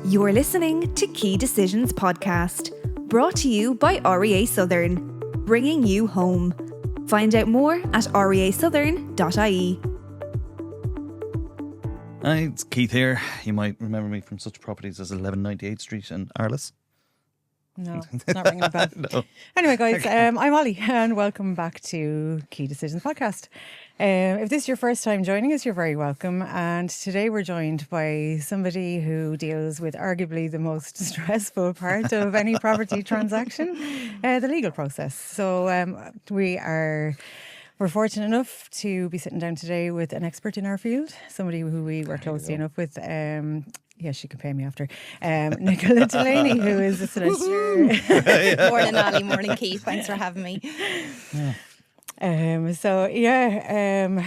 You're listening to Key Decisions Podcast, brought to you by REA Southern, bringing you home. Find out more at reasouthern.ie. Hi, it's Keith here. You might remember me from such properties as 1198 Street and Arliss. No, it's not ringing a bell. No. Anyway, guys, I'm Ollie, and welcome back to Key Decisions Podcast. If this is your first time joining us, you're very welcome. And today we're joined by somebody who deals with arguably the most stressful part of any property transaction, the legal process. So we're fortunate enough to be sitting down today with an expert in our field, somebody who we work closely enough with. Yes, she can pay me after. Nichola Delaney, who is a solicitor. Morning, Ollie. Morning, Keith. Thanks for having me.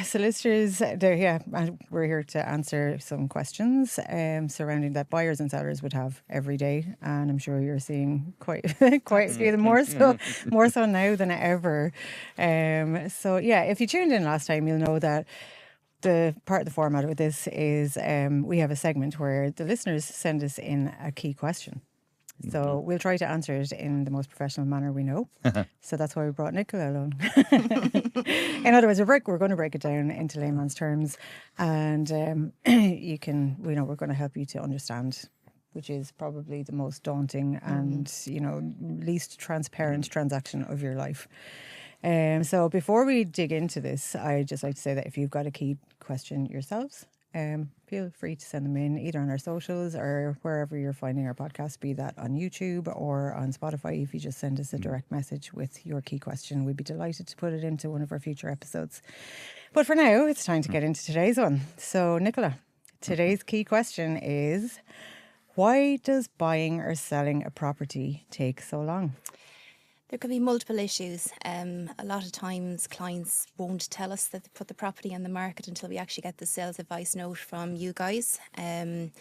Solicitors, we're here to answer some questions surrounding that buyers and sellers would have every day, and I'm sure you're seeing quite a few of them, more so now than ever. If you tuned in last time, you'll know that the part of the format of this is we have a segment where the listeners send us in a key question. So we'll try to answer it in the most professional manner we know. So that's why we brought Nichola along. In other words, we're going to break it down into layman's terms, and we're going to help you to understand, which is probably the most daunting and least transparent transaction of your life. So before we dig into this, I'd just like to say that if you've got a key question yourselves, feel free to send them in either on our socials or wherever you're finding our podcast, be that on YouTube or on Spotify. If you just send us a direct message with your key question, we'd be delighted to put it into one of our future episodes. But for now, it's time to get into today's one. So, Nichola, today's key question is, why does buying or selling a property take so long? There could be multiple issues. A lot of times clients won't tell us that they put the property on the market until we actually get the sales advice note from you guys. And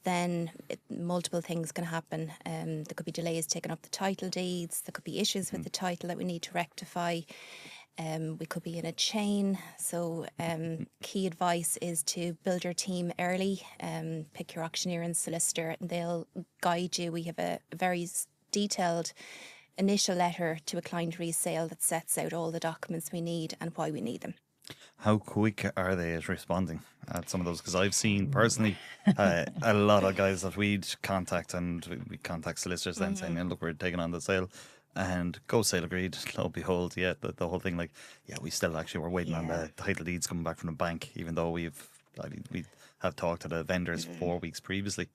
then multiple things can happen. There could be delays taking up the title deeds. There could be issues with the title that we need to rectify. We could be in a chain. So key advice is to build your team early. Pick your auctioneer and solicitor, and they'll guide you. We have a very detailed initial letter to a client resale that sets out all the documents we need and why we need them. How quick are they at responding at some of those? Because I've seen personally a lot of guys that we'd contact, and we contact solicitors then saying, look, we're taking on the sale, and go sale agreed. Lo and behold, the whole thing, we still actually were waiting on the title deeds coming back from the bank, even though we have talked to the vendors 4 weeks previously.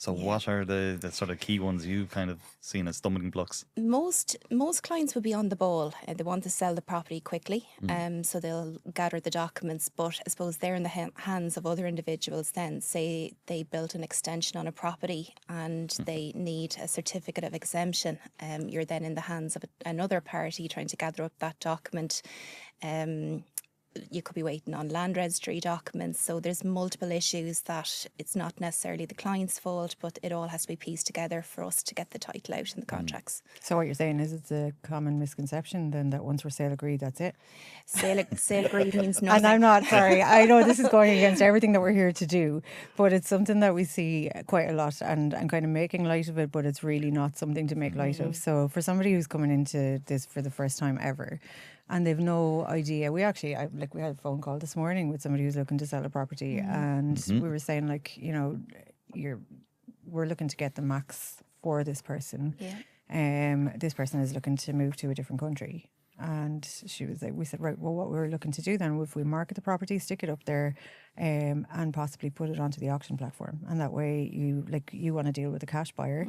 So what are the sort of key ones you kind of seen as stumbling blocks? Most clients will be on the ball. They want to sell the property quickly, so they'll gather the documents. But I suppose they're in the hands of other individuals then. Say they built an extension on a property and they need a certificate of exemption. You're then in the hands of another party trying to gather up that document. You could be waiting on land registry documents. So there's multiple issues that it's not necessarily the client's fault, but it all has to be pieced together for us to get the title out in the contracts. So what you're saying is it's a common misconception then that once we're sale agreed, that's it? Sale agreed means nothing. And I'm not, sorry, I know this is going against everything that we're here to do, but it's something that we see quite a lot, and I'm kind of making light of it, but it's really not something to make light of. So for somebody who's coming into this for the first time ever, and they've no idea. We had a phone call this morning with somebody who's looking to sell a property, and we were saying, we're looking to get the max for this person. Yeah. This person is looking to move to a different country. And we said, right, well, what we're looking to do then, if we market the property, stick it up there, and possibly put it onto the auction platform. And that way you want to deal with a cash buyer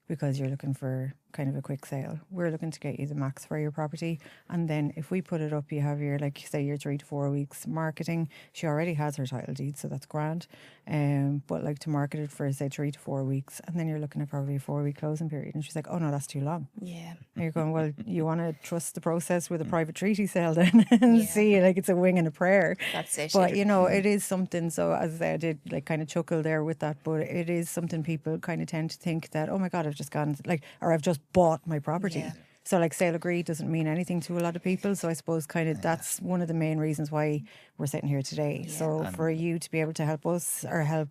because you're looking for kind of a quick sale. We're looking to get you the max for your property. And then if we put it up, you have your, say your 3 to 4 weeks marketing. She already has her title deed, so that's grand. But to market it for, say, 3 to 4 weeks, and then you're looking at probably a 4-week closing period. And she's like, oh no, that's too long. Yeah. And you're going, well, you want to trust the process with a private treaty sale then and see it's a wing and a prayer. That's it. But it is something. So as I said, I did kind of chuckle there with that, but it is something people kind of tend to think that, oh my God, I've just gone or I've just bought my property. Yeah. So sale agreed doesn't mean anything to a lot of people. So I suppose that's one of the main reasons why we're sitting here today. Yeah. So for you to be able to help us or help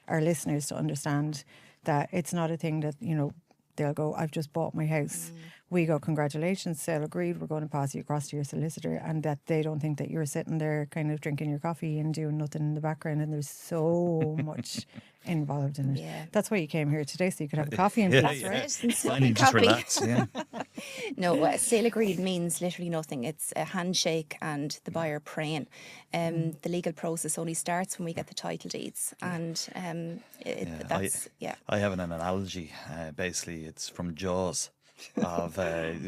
our listeners to understand that it's not a thing that, you know, they'll go, I've just bought my house. We go, congratulations, sale agreed, we're going to pass you across to your solicitor, and that they don't think that you're sitting there kind of drinking your coffee and doing nothing in the background, and there's so much involved in it. Yeah. That's why you came here today, so you could have a coffee and Yeah, peace. That's right. Finally, just Coffee. relax. Yeah. No, sale agreed means literally nothing. It's a handshake and the buyer praying. The legal process only starts when we get the title deeds, and that's I have an analogy. Basically, it's from Jaws. Of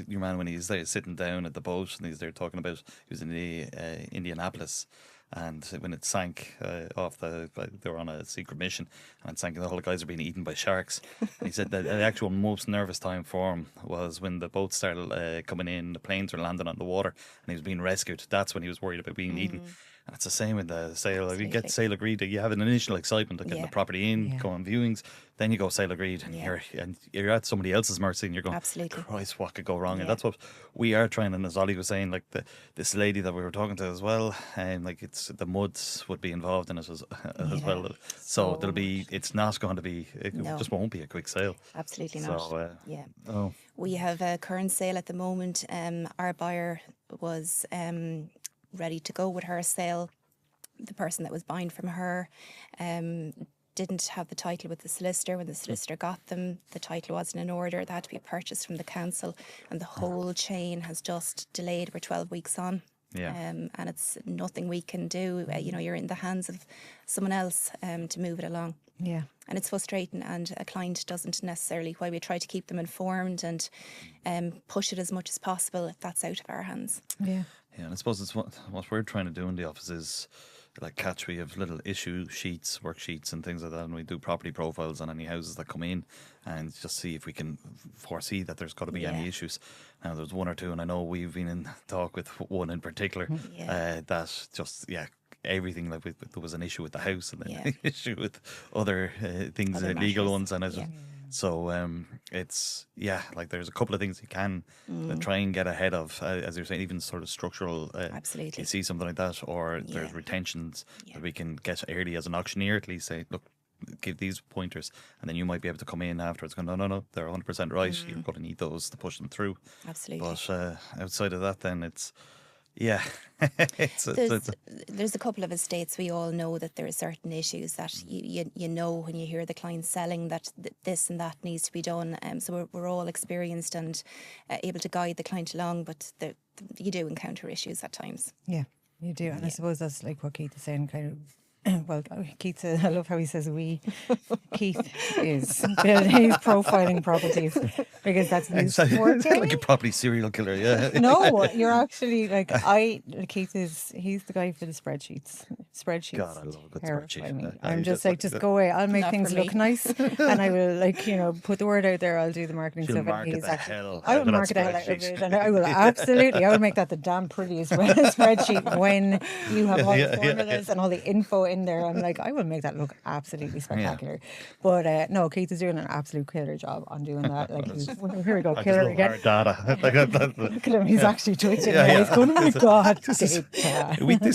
your man when he's there sitting down at the boat and he's there talking about he was in the Indianapolis, and when it sank off they were on a secret mission and it sank and all the guys are being eaten by sharks, and he said that the actual most nervous time for him was when the boats started coming in, the planes were landing on the water and he was being rescued. That's when he was worried about being eaten. And it's the same with the sale. If you get sale agreed, you have an initial excitement of getting the property in, go on viewings, then you go sale agreed, and you're at somebody else's mercy, and you're going, Christ, what could go wrong? And that's what we are trying. And as Ollie was saying, like this lady that we were talking to as well, and like it's the muds would be involved in it as well. So there'll be. It's not going to be. It just won't be a quick sale. Absolutely not. So, we have a current sale at the moment. Our buyer was ready to go with her sale. The person that was buying from her didn't have the title with the solicitor. When the solicitor got them, the title wasn't in order. They had to be purchased from the council, and the whole chain has just delayed. We're 12 weeks on. And it's nothing we can do. You know, you're in the hands of someone else to move it along. Yeah. And it's frustrating, and a client doesn't necessarily, why we try to keep them informed and push it as much as possible if that's out of our hands. Yeah. Yeah, and I suppose it's what we're trying to do in the office is like catch. We have little issue sheets, worksheets, and things like that, and we do property profiles on any houses that come in, and just see if we can foresee that there's got to be any issues. Now there's one or two, and I know we've been in talk with one in particular that just everything, like there was an issue with the house and then an issue with other things, legal ones, and so it's like there's a couple of things you can try and get ahead of, as you're saying, even sort of structural. Absolutely. You see something like that, or there's retentions that we can get early as an auctioneer. At least say, look, give these pointers, and then you might be able to come in afterwards. Go, no, they're 100% right. You're going to need those to push them through. Absolutely. But outside of that, then it's. There's a couple of estates we all know that there are certain issues that you know when you hear the client selling that this and that needs to be done. So we're all experienced and able to guide the client along, but you do encounter issues at times. Yeah, you do. And I suppose that's like what Keith is saying, kind of. Well, Keith, I love how he says we. Keith is he's profiling properties because that's his work. Like a property serial killer, No, you're actually Keith he's the guy for the spreadsheets. God, I love a good spreadsheet. I'm just go away. I'll make things look nice, and I will put the word out there. I'll do the marketing stuff. I will market the hell out of it, and I will make that the damn prettiest spreadsheet when you have all the formulas and all the info in there. I'm like, I will make that look absolutely spectacular. But no, Keith is doing an absolute killer job on doing that. Like, here we go, killer again. Hard data. Look at him, he's actually twitching. He's going, oh my God. This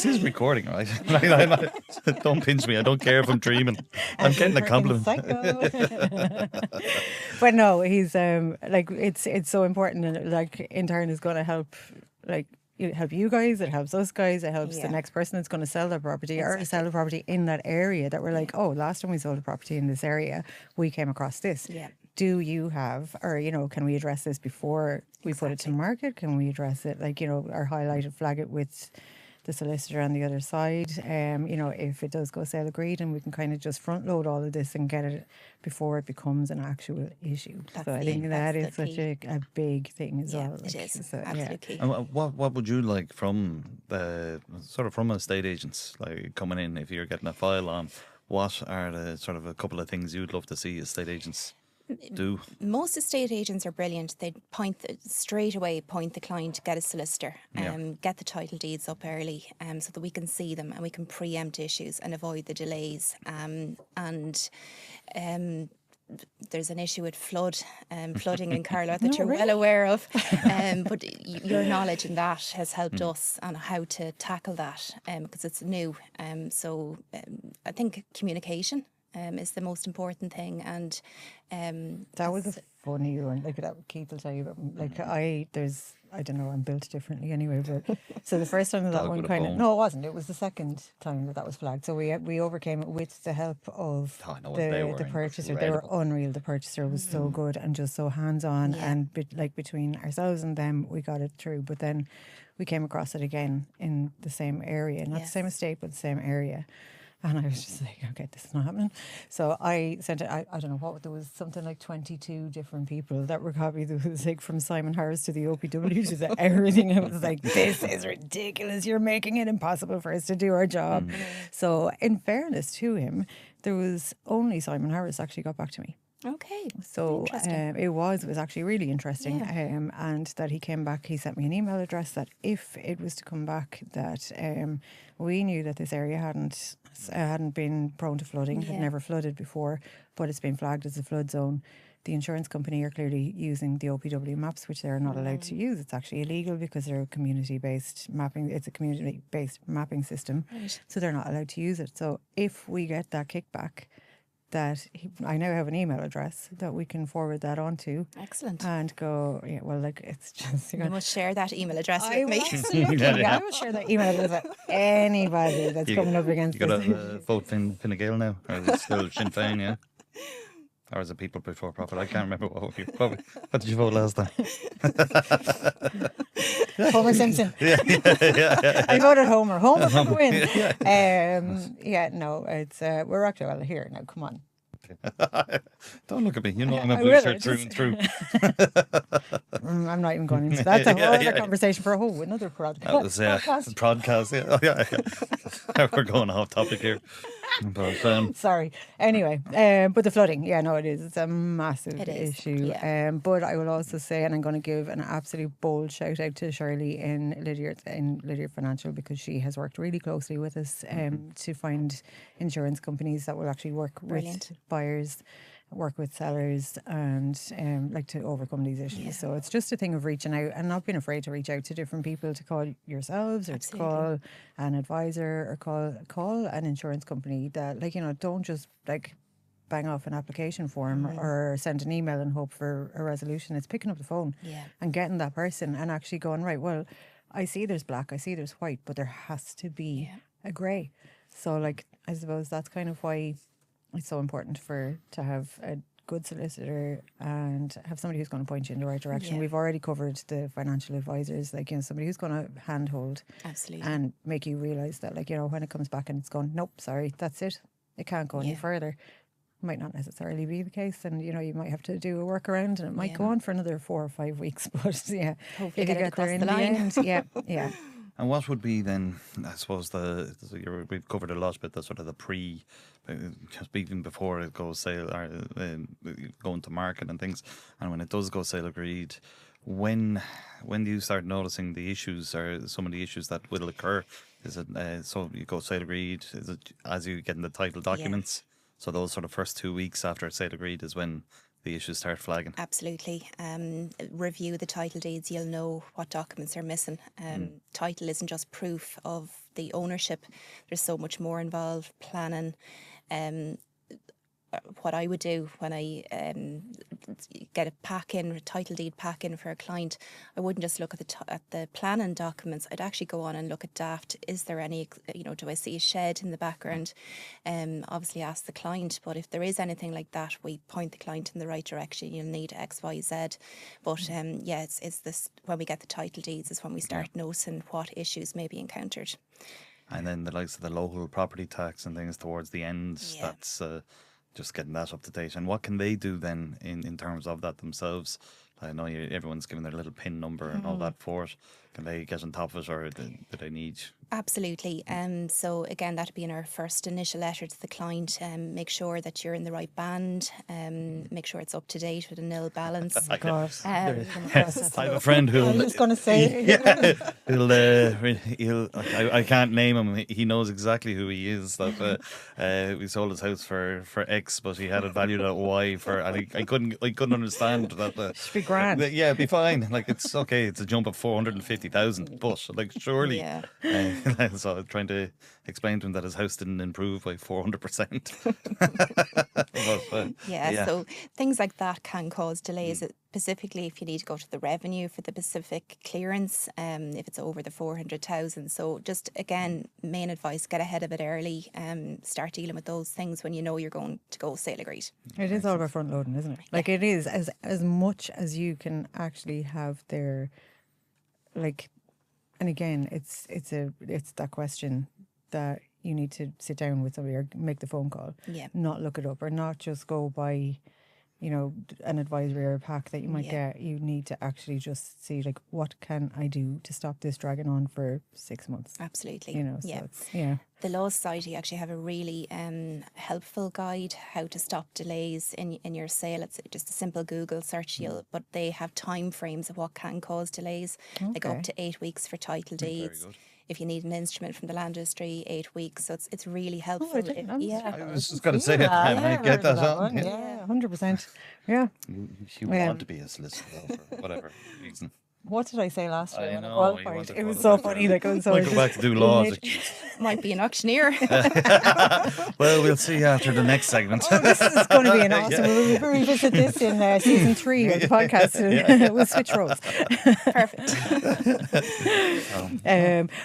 is recording, right? Don't pinch me. I don't care if I'm dreaming. I'm getting a compliment. But no, he's it's so important, and like in turn is going to help, like. It helps you guys, it helps us guys, it helps the next person that's going to sell their property or sell a property in that area that we're like, oh, last time we sold a property in this area, we came across this. Yeah. Do you have, or, can we address this before we put it to market? Can we address it, or highlight it, flag it with the solicitor on the other side? If it does go sale agreed, and we can kind of just front load all of this and get it before it becomes an actual issue. So I think that is such a big thing as well. It is absolutely. And what would you like from the from estate agents, like coming in, if you're getting a file on? What are the sort of a couple of things you'd love to see estate agents do? Most estate agents are brilliant. They straight away point the client to get a solicitor, get the title deeds up early, so that we can see them and we can preempt issues and avoid the delays. There's an issue with flooding in Carlow that you're well aware of, but your knowledge in that has helped us on how to tackle that, because it's new. So I think communication is the most important thing. And that was a funny one. Like that, Keith will tell you. Like I don't know. I'm built differently anyway. But so the first time that Dog one with a kind of bone. no, it wasn't. It was the second time that was flagged. So we overcame it with the help of Oh, I know what they were the purchaser. They were incredible. unreal. The purchaser was so good and just so hands on. Yeah. And like between ourselves and them, we got it through. But then we came across it again in the same area, not the same Yes. estate, but the same area. And I was just like, okay, this is not happening. So I sent it, I don't know what, there was something like 22 different people that were copied. There was like from Simon Harris to the OPW to everything. I was like, this is ridiculous. You're making it impossible for us to do our job. So in fairness to him, there was only Simon Harris actually got back to me. Okay. So Interesting. it was actually really interesting. Yeah. And that he came back, he sent me an email address that if it was to come back, that we knew that this area hadn't been prone to flooding, had Yeah. never flooded before, but it's been flagged as a flood zone. The insurance company are clearly using the OPW maps, which they're not allowed to use. It's actually illegal because they're a community-based mapping. It's a community-based mapping system, Right. so they're not allowed to use it. So if we get that kickback, I now have an email address that we can forward that on to Excellent. and go, yeah, well, like it's just, You must share that email address I with me. will absolutely. I will share that email address with anybody that's coming up against You got this. to vote Fine Gael now, or is it still Sinn Féin? Yeah, or is it People Before Profit? I can't remember what did you vote last time? Homer Simpson. Yeah. I voted Homer. Homer for the win. Yeah, no, it's we're actually well here now. Come on. Don't look at me. You know I'm a I blue will, shirt through and through. I'm not even going into that. That's a whole other Yeah. conversation for another podcast. That was podcast. Yeah. Oh, yeah. We're going off topic here. But Sorry. Anyway, but the flooding, yeah, no, it is. It's a massive It is, issue. yeah. But I will also say, and I'm going to give an absolute bold shout out to Shirley in Lydia Financial, because she has worked really closely with us to find insurance companies that will actually work Brilliant. with buyers, work with sellers, and like to overcome these issues. Yeah. So it's just a thing of reaching out and not being afraid to reach out to different people, to call yourselves or Absolutely. to call an advisor or call an insurance company that, like, you know, don't just like bang off an application form or send an email and hope for a resolution. It's picking up the phone Yeah. and getting that person and actually going, right, well, I see there's black, I see there's white, but there has to be a grey. So like, I suppose that's kind of why it's so important to have a good solicitor and have somebody who's going to point you in the right direction. Yeah. We've already covered the financial advisors, like, you know, somebody who's going to handhold Absolutely. and make you realise that, like, you know, when it comes back and it's gone, nope, sorry, that's it. It can't go any Yeah. further. Might not necessarily be the case, and you know, you might have to do a workaround, and it might Yeah. go on for another 4 or 5 weeks. But yeah, Hopefully if you get it get across there in the the line. end, yeah. And what would be then, I suppose, we've covered a lot, but the sort of the just even before it goes sale or going to market and things, and when it does go sale agreed, when do you start noticing the issues or some of the issues that will occur? Is it so you go sale agreed? Is it as you get in the title documents? So those sort of first 2 weeks after sale agreed is when the issues start flagging. Absolutely. Review the title deeds. You'll know what documents are missing. Title isn't just proof of the ownership. There's so much more involved. Planning. What I would do when I get a title deed pack in for a client, I wouldn't just look at the planning documents. I'd actually go on and look at draft. Is there any, do I see a shed in the background? Obviously ask the client, but if there is anything like that, we point the client in the right direction. You'll need X, Y, Z. But it's this, when we get the title deeds is when we start noticing what issues may be encountered. And then the likes of the local property tax and things towards the end, Yeah. that's just getting that up to date. And what can they do then in terms of that themselves? I know everyone's given their little PIN number and all that for it. Can they get on top of it, or do they need... Absolutely. So again, that'd be in our first initial letter to the client. Make sure that you're in the right band. Make sure it's up to date with a nil balance. God, I have a friend who... I was just going to say, I can't name him. He knows exactly who he is. That we sold his house for X, but he had it valued at Y for, and I couldn't understand that. should be grand. Yeah, it'd be fine. Like, it's okay. It's a jump of 450,000 50,000, but like surely. Yeah. So trying to explain to him that his house didn't improve by 400%. Yeah, so things like that can cause delays, specifically if you need to go to the revenue for the specific clearance, if it's over the 400,000. So just again, main advice: get ahead of it early. Start dealing with those things when you know you're going to go sale agreed. It is all about front loading, isn't it? Like it is as much as you can actually have there. Like, and again, it's that question that you need to sit down with somebody or make the phone call. Yeah. Not look it up or not just go by, you know, an advisory or a pack that you might get. You need to actually just see, like, what can I do to stop this dragging on for 6 months? Absolutely. You know, so it's, The Law Society actually have a really helpful guide how to stop delays in your sale. It's just a simple Google search, but they have time frames of what can cause delays, like up to 8 weeks for title deeds. If you need an instrument from the land registry, 8 weeks. So it's really helpful. I was just going to say, I get that on. Yeah, 100%. Yeah. You want to be a solicitor for whatever reason. What did I say last time? I when I know, qualified? It was so funny. Like, I was so Might go back to do law. Might be an auctioneer. Well, we'll see after the next segment. This is going to be an awesome. We'll revisit this in season 3 of the podcast. We'll switch roles. Perfect.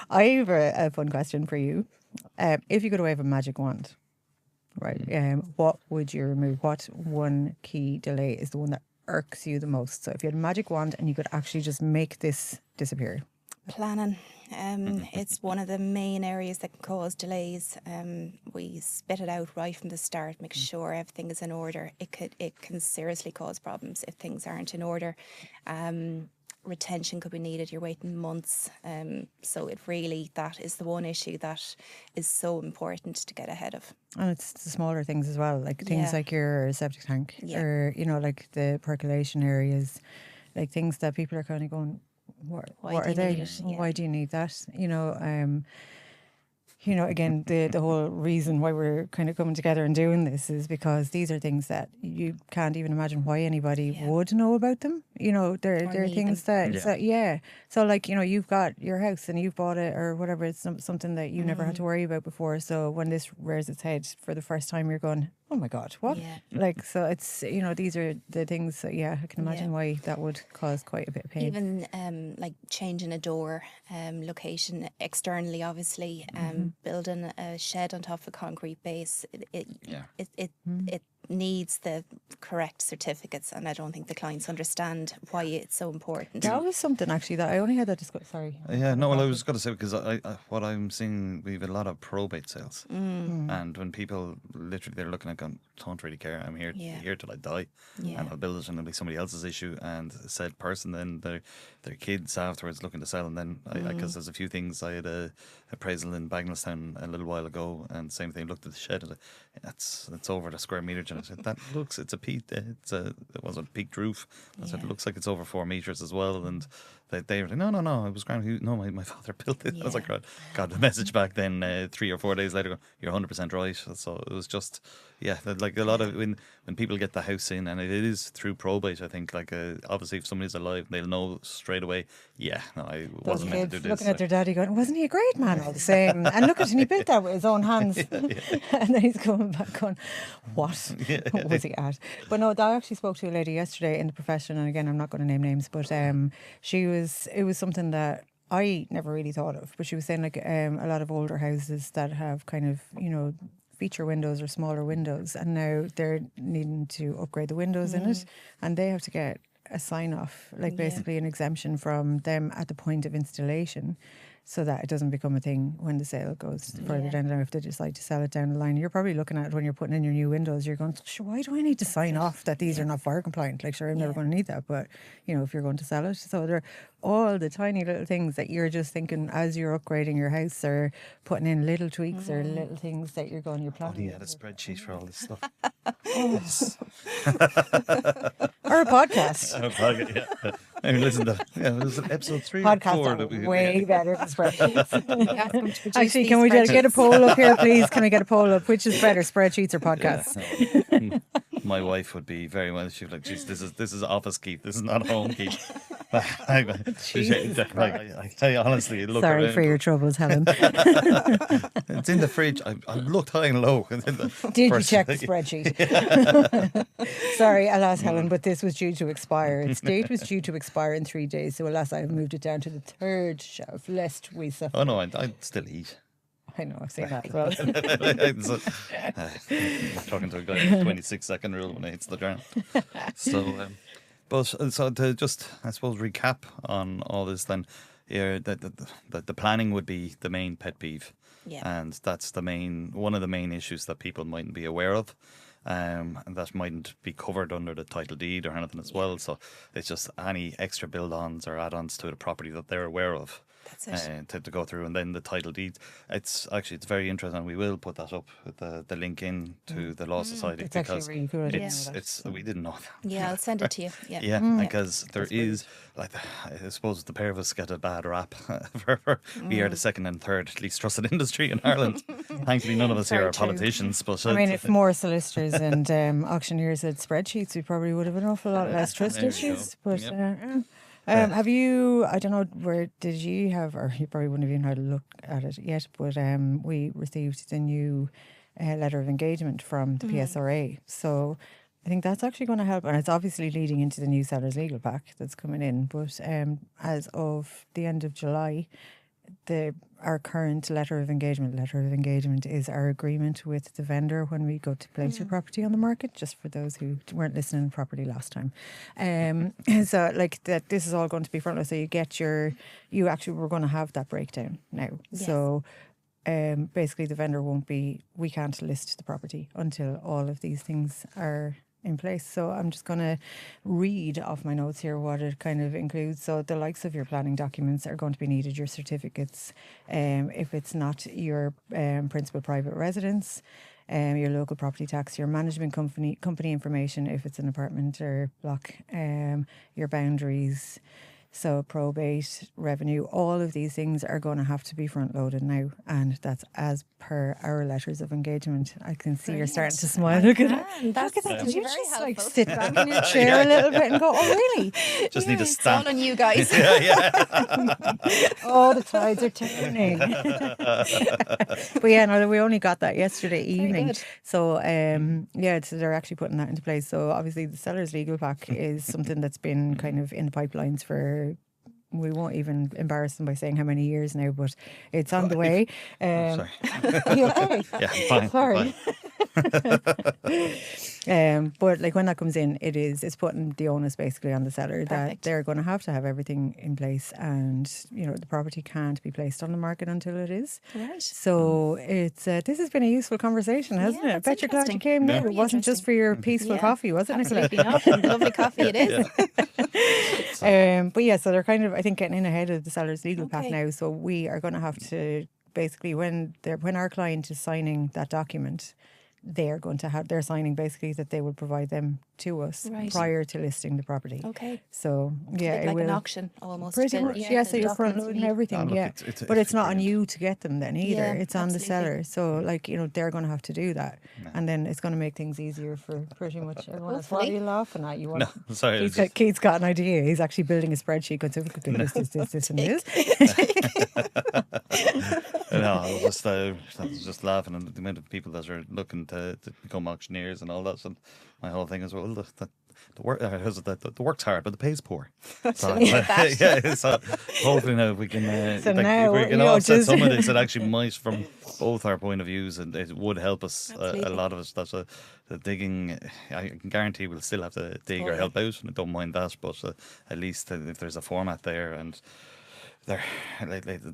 I have a fun question for you. If you could wave a magic wand, right? What would you remove? What one key delay is the one that irks you the most? So if you had a magic wand and you could actually just make this disappear. Planning. It's one of the main areas that can cause delays. We spit it out right from the start, make sure everything is in order. It can seriously cause problems if things aren't in order. Retention could be needed. You're waiting months. So that is the one issue that is so important to get ahead of. And it's the smaller things as well, like things like your septic tank or, you know, like the percolation areas, like things that people are kind of going, what are they? Why do you need that? You know, again, the whole reason why we're kind of coming together and doing this is because these are things that you can't even imagine why anybody would know about them. You know, they're things that, So, like, you know, you've got your house and you've bought it or whatever. It's something that you never had to worry about before. So when this rears its head for the first time, you're going, oh my God, what? Yeah. Like, so it's, you know, these are the things that, I can imagine why that would cause quite a bit of pain. Even like changing a door location externally, obviously, building a shed on top of a concrete base, it needs the correct certificates, and I don't think the clients understand why it's so important. That was something actually that I only had that discussion. Sorry. Yeah, no, well, I was going to say, because what I'm seeing, we have a lot of probate sales, and when people literally they're looking at going, don't really care, I'm here till I die, and I'll build it, and it'll be somebody else's issue, and said person then their kids afterwards looking to sell, and then because there's a few things, I had a appraisal in Bagnallstown a little while ago, and same thing, looked at the shed, and it's over the square metre. And I said, that looks, it was a peaked roof. I said, it looks like it's over 4 metres as well. And they were like, no, it was grand. No, my father built it. I was like, got the message back then 3 or 4 days later, going, you're 100% right. So it was just, like a lot of, when people get the house in, and it is through probate, I think, like obviously if somebody's alive, they'll know straight away, I wasn't meant to do this. Looking at their daddy going, wasn't he a great man all the same? And look at him, he built that with his own hands. And then he's coming back going, what? What was he at? But no, I actually spoke to a lady yesterday in the profession, and again, I'm not going to name names, but it was something that I never really thought of, but she was saying like a lot of older houses that have kind of, you know, feature windows or smaller windows, and now they're needing to upgrade the windows in it, and they have to get a sign off, like basically an exemption from them at the point of installation, so that it doesn't become a thing when the sale goes further down the line if they decide to sell it down the line. You're probably looking at it when you're putting in your new windows, you're going, why do I need to sign off that these are not fire compliant? Like, sure, I'm never going to need that, but you know, if you're going to sell it. So they're all the tiny little things that you're just thinking as you're upgrading your house, or putting in little tweaks or little things that you're going, you're planning. The spreadsheet for all this stuff. Or a podcast. I mean, listen to it was episode 3 Podcasts or 4 are that we way better than spreadsheets. Ask them to produce Actually, these can we get a spreadsheets. poll up here, please? Can we get a poll up? Which is better, spreadsheets or podcasts? My wife would be very well. She'd be like, "Geez, this is office keep. This is not home keep." I tell you honestly, look Sorry around. for your troubles, Helen. It's in the fridge. I looked high and low. Did you check the spreadsheet? Sorry, alas, Helen, but this was due to expire. Its date was due to expire in 3 days, so alas, I have moved it down to the 3rd shelf, lest we suffer. Oh no, I'd still eat. I know, I've seen that as well. I'm talking to a guy with a 26-second rule when he hits the ground. So, so to just, I suppose, recap on all this, then, the planning would be the main pet peeve, and that's one of the main issues that people mightn't be aware of. And that mightn't be covered under the title deed or anything as well. So it's just any extra build-ons or add-ons to the property that they're aware of. That's it. To go through, and then the title deed. It's very interesting. We will put that up with the link in to the Law Society, It's because actually really good. we didn't know that. Yeah, I'll send it to you. Yeah. Yeah, because there is, like, I suppose the pair of us get a bad rap for we are the second and third least trusted industry in Ireland. Thankfully, none of us here are politicians. But I mean, if more solicitors and auctioneers had spreadsheets, we probably would have an awful lot less trust There you issues. go. But Yep. have you, I don't know, where did you have, or you probably wouldn't have even had a look at it yet, but we received the new letter of engagement from the PSRA. So I think that's actually going to help, and it's obviously leading into the new seller's legal pack that's coming in. But as of the end of July, our current letter of engagement is our agreement with the vendor when we go to place your property on the market, just for those who weren't listening properly last time. So like that, this is all going to be frontless. So we're going to have that breakdown now. Yes. So basically the vendor we can't list the property until all of these things are in place. So I'm just going to read off my notes here what it kind of includes. So the likes of your planning documents are going to be needed, your certificates, if it's not your principal private residence, your local property tax, your management company information if it's an apartment or block, your boundaries. So probate, revenue, all of these things are going to have to be front loaded now, and that's as per our letters of engagement. I can see you're starting to smile. Look at that. That's Look at that. Did you very just like helpful. sit back in your chair a little bit and go, oh really? Just need a It's all stamp. on you guys. Oh, the tides are turning. But yeah, no, we only got that yesterday evening. good. So so they're actually putting that into place. So obviously the seller's legal pack is something that's been kind of in the pipelines for, we won't even embarrass them by saying how many years now, but it's on the way. Sorry. Are you okay? Yeah, I'm fine. Sorry. Fine. But like when that comes in, it's putting the onus basically on the seller that Perfect. they're going to have everything in place, and the property can't be placed on the market until it is. Right. So it's this has been a useful conversation, hasn't Yeah, it? I it's bet you're glad you interesting. came now. Very It wasn't just interesting. for your peaceful Yeah, coffee, was it, Nichola? Absolutely not. Lovely coffee it is. But yeah, so they're kind of, I think, getting in ahead of the seller's legal pack Okay. now. So we are going to have to basically, when our client is signing that document, they're signing basically that they will provide them to us Right. prior to listing the property. Okay. So yeah, Bit it like will. an auction almost. Pretty but much, yeah. So the you're front documents loading we need. everything, Oh, look, yeah. it's But it's not on brilliant. you to get them then either. Yeah, It's on the absolutely. seller. So like they're going to have to do that, and then it's going to make things easier for pretty much everyone else. What are Hopefully. you laughing at? You want? No, sorry. Keith's got an idea. He's actually building a spreadsheet going, so we could do this, and this. No, I was just laughing at the amount of people that are looking to become auctioneers and all that. So my whole thing is, well, the work's hard, but the pay's poor. So, yeah, so hopefully now we can, So if now, we can you know, offset just- some of this, it actually might, from both our point of views, and it would help us a Absolutely. lot of us. That's the digging. I can guarantee we'll still have to dig or Totally. help out, and I don't mind that. But at least if there's a format there and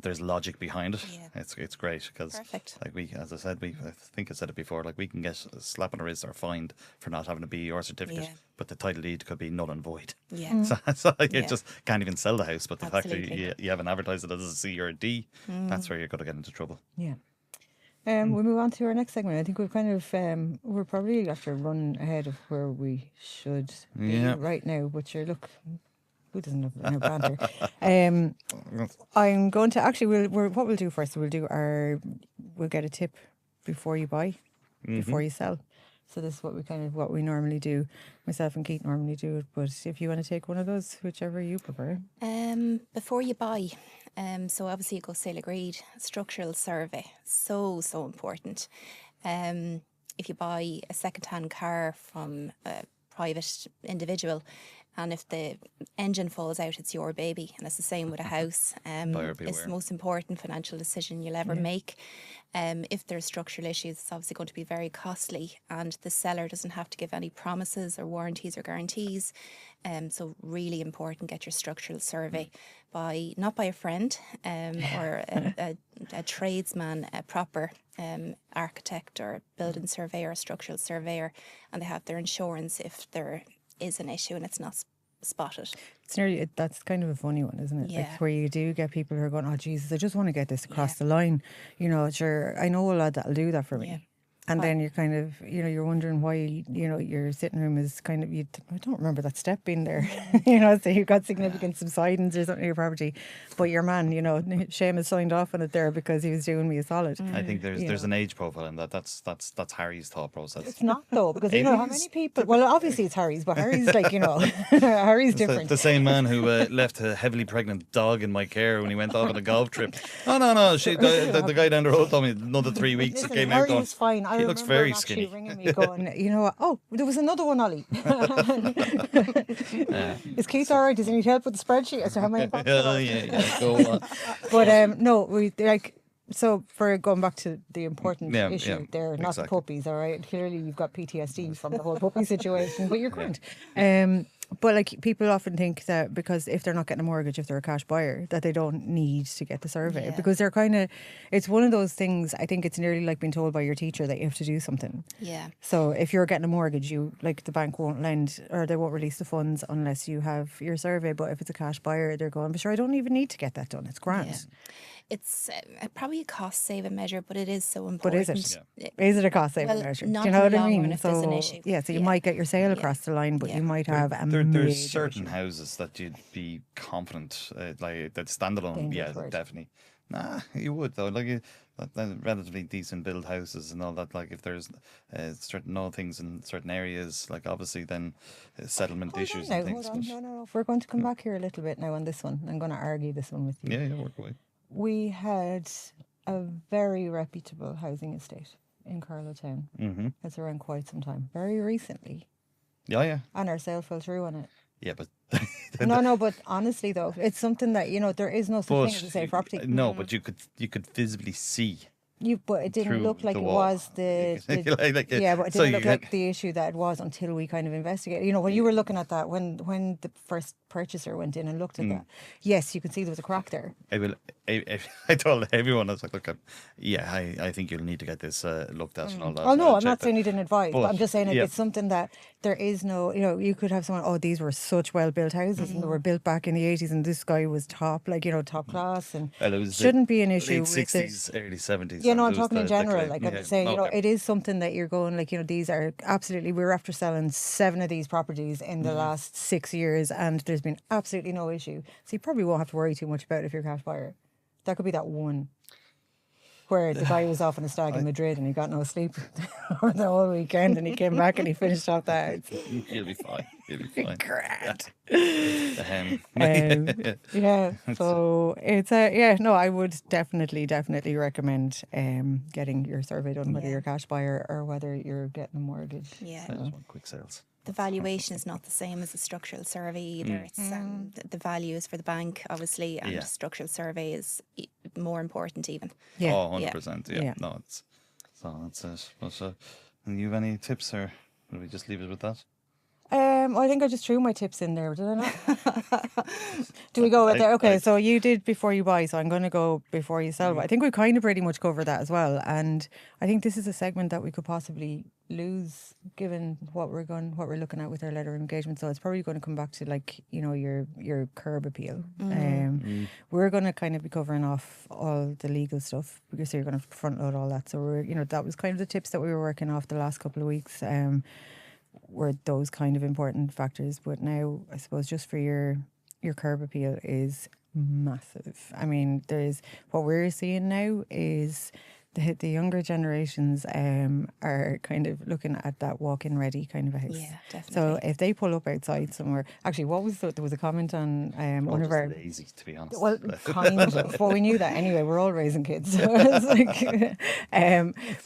there's logic behind it. Yeah. It's great because, Perfect. like as I said, I think I said it before. Like we can get a slap on the wrist or fined for not having a BER certificate, Yeah. but the title deed could be null and void. Yeah. So you Yeah. just can't even sell the house. But the fact that Absolutely. you haven't advertised it as a C or a D, that's where you're going to get into trouble. Yeah. We move on to our next segment. I think we've kind of we're probably after running ahead of where we should be Yeah. right now. But sure, look, who doesn't have no banter? I'm going to actually what we'll do first. We'll get a tip before you buy, before you sell. So this is what we normally do. Myself and Keith normally do it. But if you want to take one of those, whichever you prefer. Before you buy, so obviously you go sale agreed, structural survey, so important. If you buy a second-hand car from a private individual, and if the engine falls out, it's your baby. And it's the same with a house. Buyer beware. It's the most important financial decision you'll ever make. If there's structural issues, it's obviously going to be very costly, and the seller doesn't have to give any promises or warranties or guarantees. So really important, get your structural survey not by a friend or a tradesman, a proper architect or building surveyor or structural surveyor, and they have their insurance if there is an issue and it's not spotted. It's nearly, that's kind of a funny one, isn't it? Yeah. Like where you do get people who are going, oh Jesus, I just want to get this across the line. You know, sure, I know a lad that'll do that for me. Yeah. And then you're kind of, you know, you're wondering why, you know, your sitting room is kind of, I don't remember that step being there. You know, so you've got significant subsidence or something in your property. But your man, you know, Seamus signed off on it there because he was doing me a solid. I think there's an age profile in that. That's Harry's thought process. It's not though, because you know how many people, well obviously it's Harry's, but Harry's like, you know, Harry's different. The same man who left a heavily pregnant dog in my care when he went off on a golf trip. Oh no, the guy down the road told me another 3 weeks. Listen, it came Harry out going, was fine. he looks very skinny. Ringing me going, you know what? Oh, there was another one, Ollie. Is Keith all right? Does he need help with the spreadsheet as to how many? Go on. But no, we like. So for going back to the important issue, yeah, there, not exactly. the puppies. All right, clearly you've got PTSD from the whole puppy situation, but you're grand. But like people often think that because if they're not getting a mortgage, if they're a cash buyer, that they don't need to get the survey because they're kind of, it's one of those things. I think it's nearly like being told by your teacher that you have to do something. Yeah. So if you're getting a mortgage, you like the bank won't lend or they won't release the funds unless you have your survey. But if it's a cash buyer, they're going, but sure, I don't even need to get that done. It's grand. Yeah. It's probably a cost-saving measure, but it is so important. But is it? Is it a cost-saving measure? Do not you know in what the I long mean? run if there's an issue. So you might get your sale across the line, but you might have a major There's certain issue. houses that you'd be confident, like that standalone. Dangerous word. Definitely. Nah, you would though. Like relatively decent built houses and all that. Like if there's certain things in certain areas, like obviously then settlement issues and things. Hold on. No. If we're going to come back here a little bit now on this one, I'm going to argue this one with you. Yeah, work away. We had a very reputable housing estate in Carlow Town. It's around quite some time. Very recently. Yeah. And our sale fell through on it. Yeah, but No, but honestly though, it's something that, you know, there is no such thing as a safe property. No, but you could visibly see. But it didn't through look like the it wall. was the yeah, but it So didn't you look like the issue that it was until we kind of investigated. You know, when you were looking at that, when the first purchaser went in and looked at that, yes, you could see there was a crack there. I told everyone, I was like, look, I think you'll need to get this looked at and all that. Oh no, I'm not checked saying it. you didn't advise, but I'm just saying yeah. it's something that there is no, you know, you could have someone, oh, these were such well-built houses and they were built back in the 80s and this guy was top class and Well, it was shouldn't be an issue late with 60s, early 70s. Yeah, no, and I'm it was talking in the general. claim. Like I'm saying, you know, it is something that you're going, like, you know, these are absolutely, we're after selling 7 of these properties in the last 6 years and there's been absolutely no issue. So you probably won't have to worry too much about it if you're a cash buyer. That could be that one where the guy was off on a stag in Madrid and he got no sleep over the whole weekend and he came back and he finished off that. You'll be fine. You'll be fine. Grand. Yeah, so it's I would definitely recommend getting your survey done, whether you're a cash buyer or whether you're getting a mortgage. Yeah. I just want quick sales. The valuation is not the same as a structural survey either. It's the value is for the bank, obviously, and structural survey is more important even. Yeah. Oh, 100%. Yeah. Yeah. No, that's it. But, and you have any tips or will we just leave it with that? I think I just threw my tips in there, did I not? Do we go with there? Okay, so you did before you buy, so I'm going to go before you sell. But I think we kind of pretty much covered that as well. And I think this is a segment that we could possibly lose given what we're looking at with our letter of engagement. So it's probably going to come back to, like, you know, your curb appeal. We're going to kind of be covering off all the legal stuff because you're going to front load all that. So that was kind of the tips that we were working off the last couple of weeks. Were those kind of important factors, but now I suppose just for your curb appeal is massive. I mean, what we're seeing now is the younger generations are kind of looking at that walk-in ready kind of a house. Yeah, definitely. So if they pull up outside somewhere, actually, there was a comment on one of Just our. lazy, to be honest. Well, kind of, but we knew that anyway. We're all raising kids, so it's like.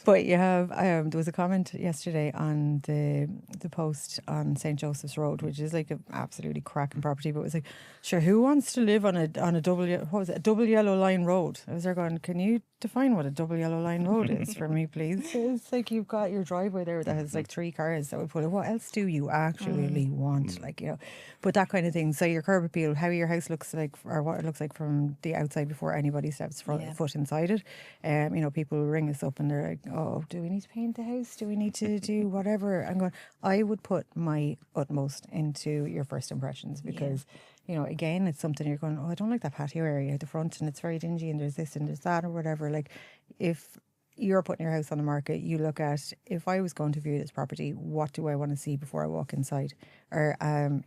But you have there was a comment yesterday on the post on St Joseph's Road, which is like an absolutely cracking property. But it was like, sure, who wants to live on a double a double yellow line road? I was there going, can you define what a double yellow line road is for me, please? It's like you've got your driveway there that has like 3 cars that would put it. What else do you actually want? Like, you know, but that kind of thing. So your curb appeal, how your house looks like, or what it looks like from the outside before anybody steps foot inside it. You know, people ring us up and they're like, oh, do we need to paint the house? Do we need to do whatever? I'm going, I would put my utmost into your first impressions because you know, again, it's something you're going, oh, I don't like that patio area at the front and it's very dingy and there's this and there's that or whatever. Like, if you're putting your house on the market, you look at, if I was going to view this property, what do I want to see before I walk inside? Or,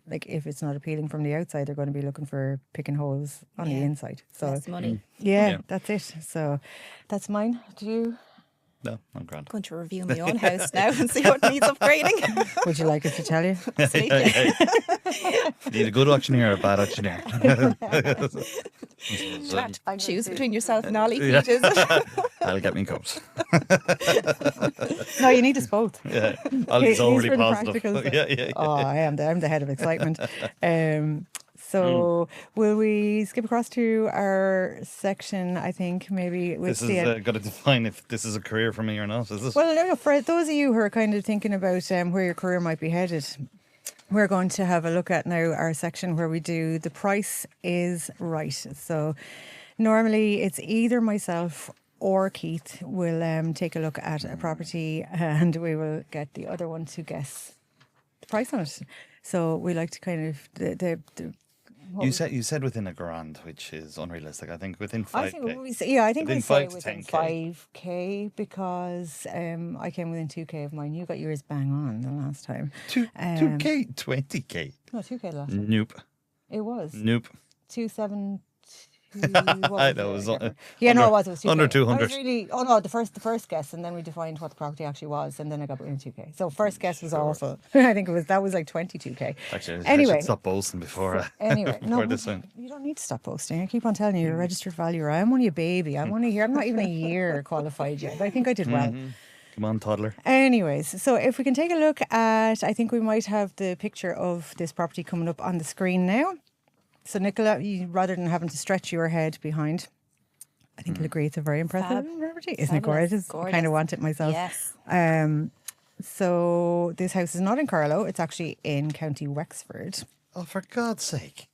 like, if it's not appealing from the outside, they're going to be looking for picking holes on the inside. So, less money. yeah, that's it. So, that's mine. Do you? No, I'm grand. Going to review my own house now and see what needs upgrading. Would you like us to tell you? Need a good auctioneer or a bad auctioneer? Choose between yourself and Ollie. Yeah. Peaches. I'll get me cups. No, you need us both. Yeah, Ollie's He's overly for the positive. practicals. Yeah. Oh, I'm the head of excitement. So will we skip across to our section? I think maybe with This is got to define if this is a career for me or not. Is this? Well, no, for those of you who are kind of thinking about where your career might be headed, we're going to have a look at now our section where we do the price is right. So normally it's either myself or Keith will take a look at a property and we will get the other one to guess the price on it. So we like to kind of you said within a grand, which is unrealistic. I think within 5K. I think we Within say 5 to within 10K. 5K because I came within 2K of mine. You got yours bang on the last time. 2K, 20K. No, 2K last time. Nope. It was Nope. 272. I know, it was it was 2K. under I 200. was really, the first guess, and then we defined what the property actually was, and then I got within 2K. So first guess was awful. I think that was like 22K. Actually, Anyway. I should stop boasting before this one. You don't need to stop boasting. I keep on telling you, you're a registered valuer. I'm only a baby. I'm only here. I'm not even a year qualified yet. But I think I did well. Come on, toddler. Anyways, so if we can take a look at, I think we might have the picture of this property coming up on the screen now. So Nichola, rather than having to stretch your head behind, I think you'll agree it's a very impressive property. Isn't it gorgeous? I kind of want it myself. Yes. So this house is not in Carlow. It's actually in County Wexford. Oh, for God's sake.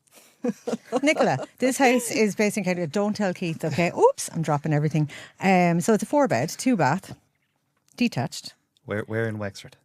Nichola, this house is based in County. Don't tell Keith, okay? Oops, I'm dropping everything. So it's a 4-bed, 2-bath, detached. Where in Wexford?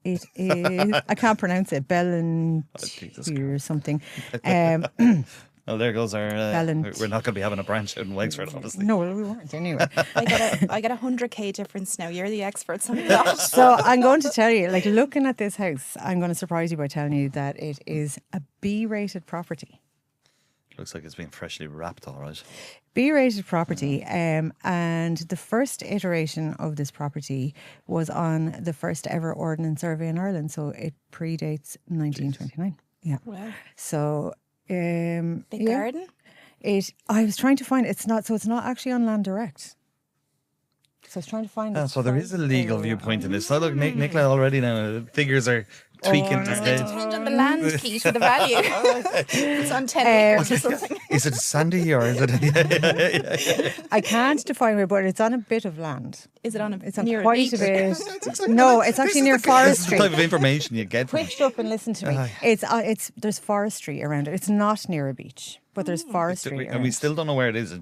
It is, I can't pronounce it, Jesus or something. Well, there goes our. Ballant. We're not going to be having a branch out in Wexford, obviously. No, we weren't anyway. I got 100K difference now. You're the experts on that. So I'm going to tell you, like looking at this house, I'm going to surprise you by telling you that it is a B-rated property. Looks like it's been freshly wrapped, all right. B-rated property, and the first iteration of this property was on the first ever ordnance survey in Ireland, so it predates 1929. Yeah. Wow. So Big garden. I was trying to find it's not actually on Land Direct. So I was trying to find it. So there is a legal viewpoint in this. So look, Nichola already now figures are tweaking his head. On the land key to the value. It's on 10 acres or something. Is it sandy or is it? I can't define it, but it's on a bit of land. Is it on a? It's on near quite a beach? bit. No, it's actually near This is the forestry. type of information you get from it. Twitched up and listen to me. It's there's forestry around it. It's not near a beach, but there's forestry. And we still don't know where it is.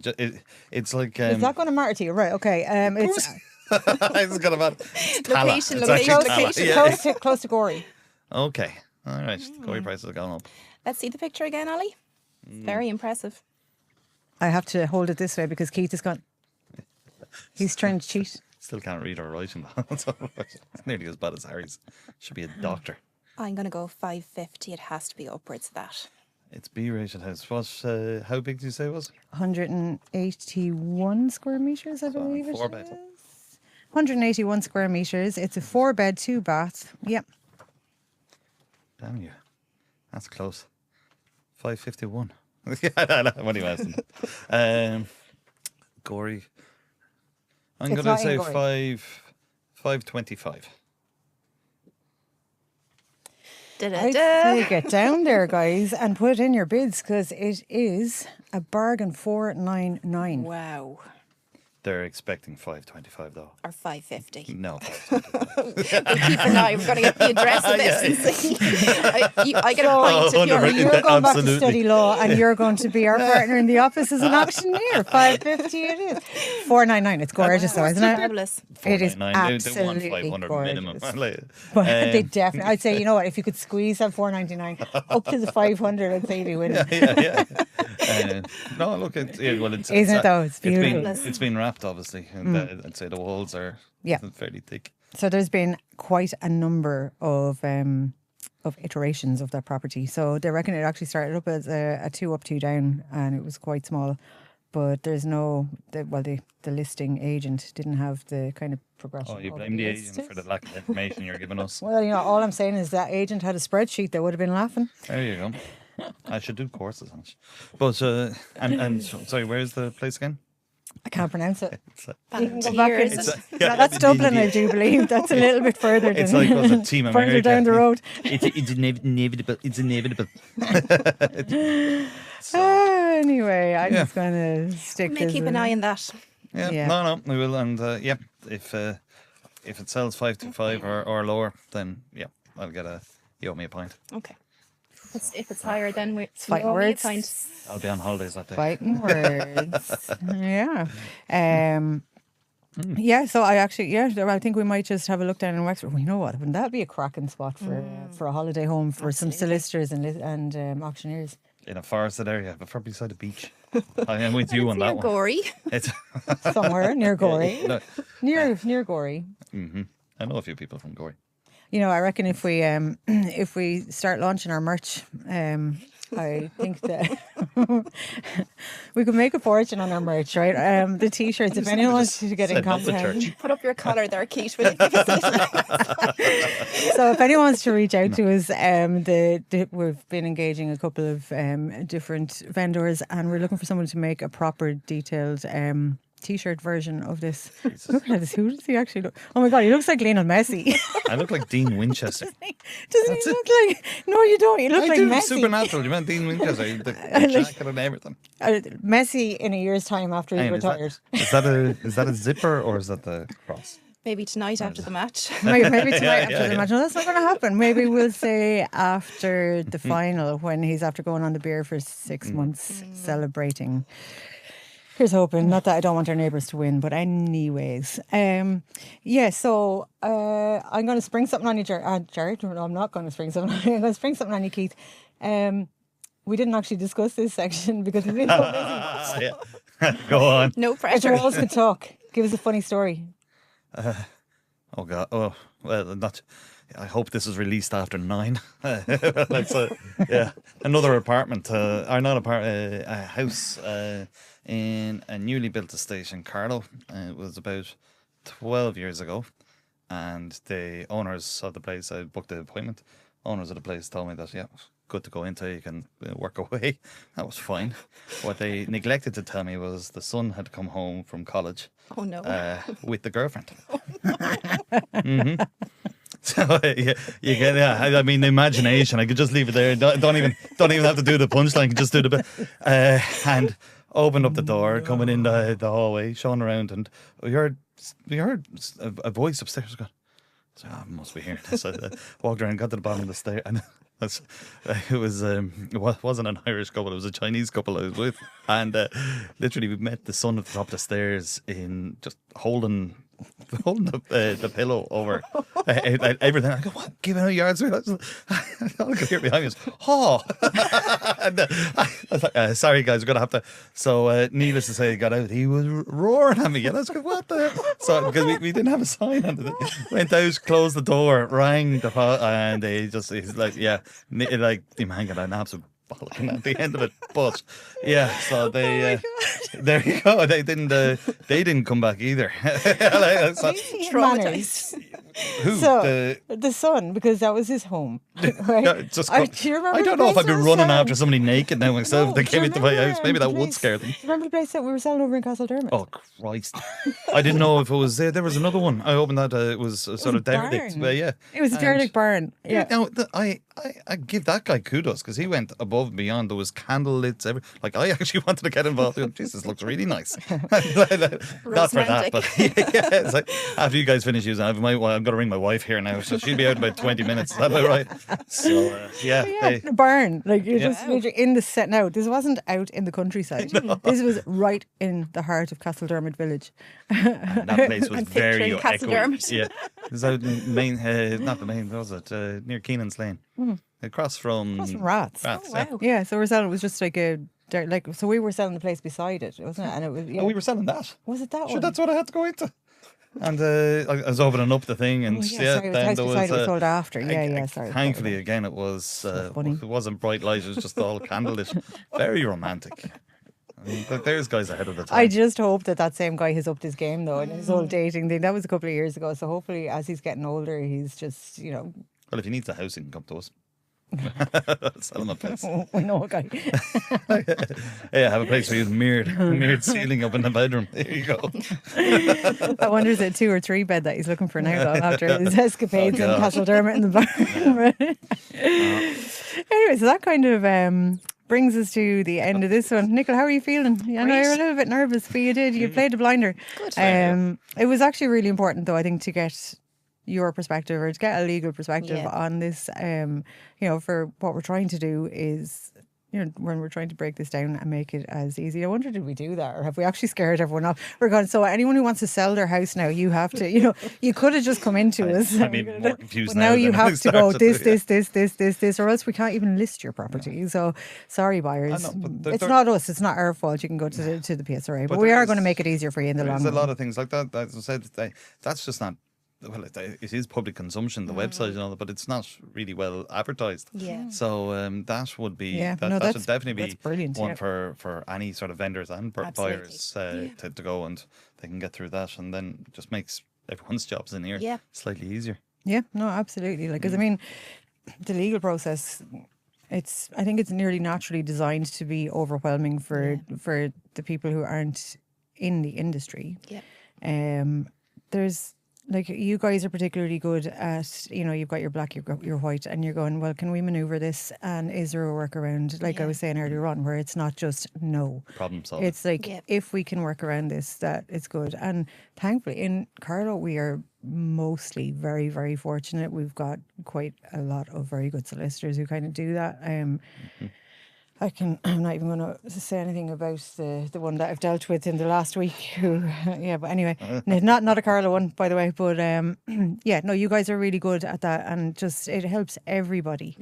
It's like. Is that going to matter to you? Right. Okay. It's It's got about Location, close to Gorey. Okay. All right. The Corey prices have gone up. Let's see the picture again, Ollie. It's very impressive. I have to hold it this way because Keith is gone. He's trying to cheat. Still can't read or write in that. It's nearly as bad as Harry's. Should be a doctor. I'm going to go 550. It has to be upwards of that. It's B-rated house. What? How big did you say it was? 181 square meters, I believe it 4-bed. is. 181 square meters. It's a 4-bed, 2-bath. Yep. Damn you. That's close. 551. What are you asking? Gory. I'm It's going not to say in Gory. 525. I'd say get down there, guys, and put in your bids because it is a bargain 499. Wow. They're expecting 525 though. Or 550. No. 525. We'll keep an eye. We're going to get the address of this and see. I get a point if you're... You're going back to Absolutely. study law and you're going to be our partner in the office as an auctioneer. 550 it is. 499. It's gorgeous though, isn't it? Fabulous. It is 499. They want absolutely 500 gorgeous. minimum. But they definitely, I'd say, you know what, if you could squeeze that 499 up to the 500, I'd say they win. yeah. No, look, it's Isn't it though? It's beautiful. It's been wrapped, obviously, and I'd say the walls are fairly thick. So there's been quite a number of iterations of that property. So they reckon it actually started up as a 2 up, 2 down, and it was quite small. But there's the listing agent didn't have the kind of progression. Oh, you of blame the listings. agent for the lack of information you're giving us. Well, all I'm saying is that agent had a spreadsheet that would have been laughing. There you go. I should do courses on it. But and sorry, where's the place again? I can't pronounce it. It's like, You can go Here, back is and- it? No, that's Dublin, I do believe. That's a little bit further than It's like was it Team further America? down the road. It's inevitable. It's inevitable. Anyway, I'm just going to stick May keep an eye on that. Yeah, Yeah. no, we will. And if it sells 525 or lower, then I'll get you owe me a pint. Okay. If it's higher, then we fighting owe me a words. pint. I'll be on holidays that day. Fighting words. Yeah. Yeah, so I think we might just have a look down in Wexford. Well, you know what? Wouldn't that be a cracking spot for a holiday home for some solicitors and auctioneers? In a forested area, but probably beside a beach. I am with you on that one. Gory. It's Somewhere near Gorey. No, Near Gorey. I know a few people from Gorey. You know, I reckon if we start launching our merch, I think that we could make a fortune on our merch, right? The t-shirts. If anyone wants to get in Set up the contact, church. Put up your collar there, Keith. Will you? so if anyone wants to reach out to us, we've been engaging a couple of different vendors, and we're looking for someone to make a proper, detailed t-shirt version of this. Look at this. Who does he actually look? Oh my God, he looks like Lionel Messi. I look like Dean Winchester. Doesn't he look like? No, you don't. You look I like do. Messi. Supernatural. You meant Dean Winchester? The jacket and everything. Messi in a year's time after he's Hang on, retired. Is that a zipper or is that the cross? Maybe tonight after the match. Maybe tonight after yeah. the match. No, that's not going to happen. Maybe we'll say after the final when he's after going on the beer for 6 months celebrating. Here's hoping. Not that I don't want our neighbours to win, but anyways. So I'm going to spring something on you, Jared. No, I'm not going to spring something on you. I'm going to spring something on you, Keith. We didn't actually discuss this section because we've been so busy. Go on. No If pressure. your walls could talk, give us a funny story. Oh God. Oh well, not. I hope this is released after 9. Another apartment, or not apartment, a house in a newly built estate in Carlow. It was about 12 years ago, and the owners of the place, I booked the appointment. Owners of the place told me that good to go into. You can work away. That was fine. What they neglected to tell me was the son had come home from college. Oh no. With the girlfriend. So you get I mean the imagination. I could just leave it there. Don't even have to do the punchline. Just do the bit. And opened up the door, coming in the hallway, showing around, and we heard a voice upstairs going, so I must be hearing this. I walked around, got to the bottom of the stair, and it wasn't an Irish couple, it was a Chinese couple I was with, and literally we met the son at the top of the stairs in just holding the pillow over everything. I go, what? Giving out yards? I could hear behind me. And, I was like, sorry guys, we're gonna have to. So needless to say, he got out. He was roaring at me. And I was like, what the? So because we didn't have a sign on it, went out, closed the door, rang the phone, and he's like, the man got an absolute bollocking at the end of it. But yeah, so they there you go. They didn't come back either. So, Traumatized. who So the son, because that was his home. Right? Yeah, just do go- you remember I the don't know if place I'd be we were running selling? after somebody naked now myself. No, They do came you into my remember, house. Maybe that the would place- scare them. Do you remember the place that we were selling over in Castledermot? Oh Christ! I didn't know if it was there. There was another one. I opened that it was a sort of derelict. barn. But yeah, It was a And- derelict barn. Yeah. Now, I give that guy kudos because he went above and beyond. There was candle lights. Like I actually wanted to get involved. Jesus, looks really nice. Not for that, but yeah, it's like after you guys finish using, I'm going to ring my wife here now, so she'll be out in about 20 minutes. Is that about right? So yeah, Yeah, the barn. Like you're Yeah. just literally in the set. Now, this wasn't out in the countryside. This was right in the heart of Castledermot village. and that place was I'm very picturing Castledermot. Yeah, it was out in main, not the main, what was it? Near Keenan's Lane, across from Rats. Rats. Oh, wow. Yeah, so we're selling. It was just like so we were selling the place beside it, wasn't it? And it was. Yeah. Oh, we were selling that. Was it that Sure, one? that's what I had to go into. And I was opening up the thing, and Oh, yeah, sorry, it was the then house there beside was it was sold after. Yeah, sorry. Thankfully, again, it was funny. it wasn't bright light; it was just all candlelit. Very romantic. I mean, there's guys ahead of the time. I just hope that same guy has upped his game though in his whole dating thing. That was a couple of years ago. So hopefully, as he's getting older, he's just Well, if he needs a house, he can come to us. Sell him a place. we know a guy. Yeah, have a place for you, mirrored ceiling up in the bedroom. There you go. I wonder is it 2 or 3 bed that he's looking for now though, after his escapades in God. Castledermot in the barn. Anyway, so that kind of brings us to the end of this one. Nicola, how are you feeling? I know you're a little bit nervous, but you played the blinder. Good. It was actually really important though, I think, to get your perspective or to get a legal perspective Yeah. on this. For what we're trying to do is, when we're trying to break this down and make it as easy. I wonder, did we do that, or have we actually scared everyone off? We're going. So anyone who wants to sell their house now, you have to. You could have just come into us. I'm even more confused But now you than I have to go started, this, or else we can't even list your property. So sorry, buyers. I know, but It's there- not us. It's not our fault. You can go to the PSRA, but But we there are is- going to make it easier for you in the long There's a run. lot of things like that. As I said, that's just not. Well, it is public consumption, the website and all that, but it's not really well advertised. Yeah. So that would be Yeah, that, no, that should that's- definitely that's be brilliant, one yeah. for any sort of vendors and Absolutely. buyers to go, and they can get through that, and then just makes everyone's jobs in here Yeah. slightly easier. Yeah, no, absolutely. Like, because I mean, the legal process, I think it's nearly naturally designed to be overwhelming for the people who aren't in the industry. Yeah. There's like, you guys are particularly good at, you've got your black, you've got your white, and you're going, well, can we maneuver this? And is there a workaround? Like I was saying earlier on, where it's not just no. Problem solved. It's like, Yeah. if we can work around this, that it's good. And thankfully, in Carlow, we are mostly very, very fortunate. We've got quite a lot of very good solicitors who kind of do that. I'm not even going to say anything about the one that I've dealt with in the last week. But anyway, not a Carlow one, by the way. But you guys are really good at that, and just it helps everybody.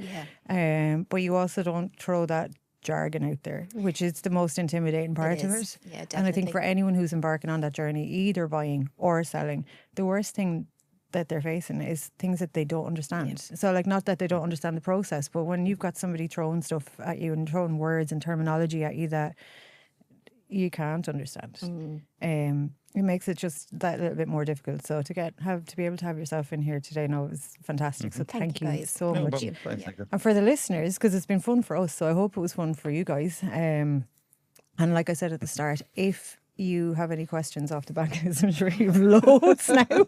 Yeah. But you also don't throw that jargon out there, which is the most intimidating part of is. it. Yeah, And I think definitely. for anyone who's embarking on that journey, either buying or selling, the worst thing that they're facing is things that they don't understand. So, like, not that they don't understand the process, but when you've got somebody throwing stuff at you and throwing words and terminology at you that you can't understand, it makes it just that little bit more difficult. So to be able to have yourself in here today, it was fantastic. So thank you guys. so No much. problem. Thank you. And for the listeners, because it's been fun for us, so I hope it was fun for you guys. And like I said at the start, if you have any questions off the back, I'm sure you've loads now.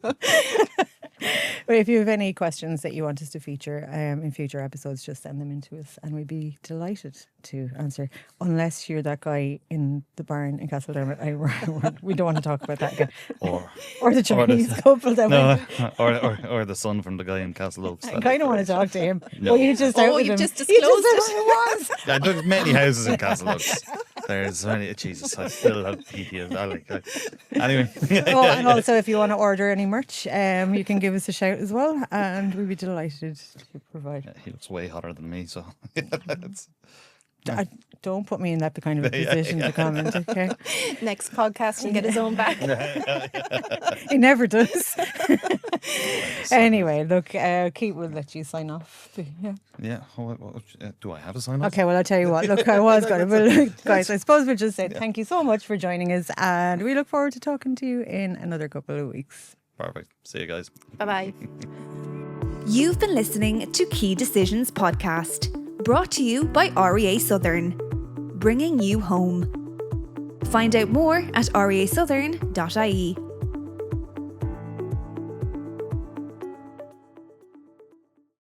But if you have any questions that you want us to feature in future episodes, just send them in to us and we'd be delighted to answer. Unless you're that guy in the barn in Castledermot. We don't want to talk about that again. Or the Chinese couple that went. or the son from the guy in Castle Oaks. I kind of want to talk to him. No. Well, you just out with you've him. just You disclosed said it. who it was. Yeah, there's many houses in Castle Oaks. There's many. Jesus, I still have PTSD. Anyway. Oh, and also if you want to order any merch, you can give us a shout as well, and we'd be delighted to provide. He looks way hotter than me, so it's Don't put me in that kind of a position to comment, okay? Next podcast, he'll get his own back. He never does. Anyway, look, Keith will let you sign off. Yeah. Yeah. Do I have a sign off? Okay, well, I'll tell you what. Look, I was going to, but guys, I suppose we'll just say thank you so much for joining us, and we look forward to talking to you in another couple of weeks. Perfect. See you guys. Bye-bye. You've been listening to Key Decisions Podcast, brought to you by REA Southern, bringing you home. Find out more at reasouthern.ie.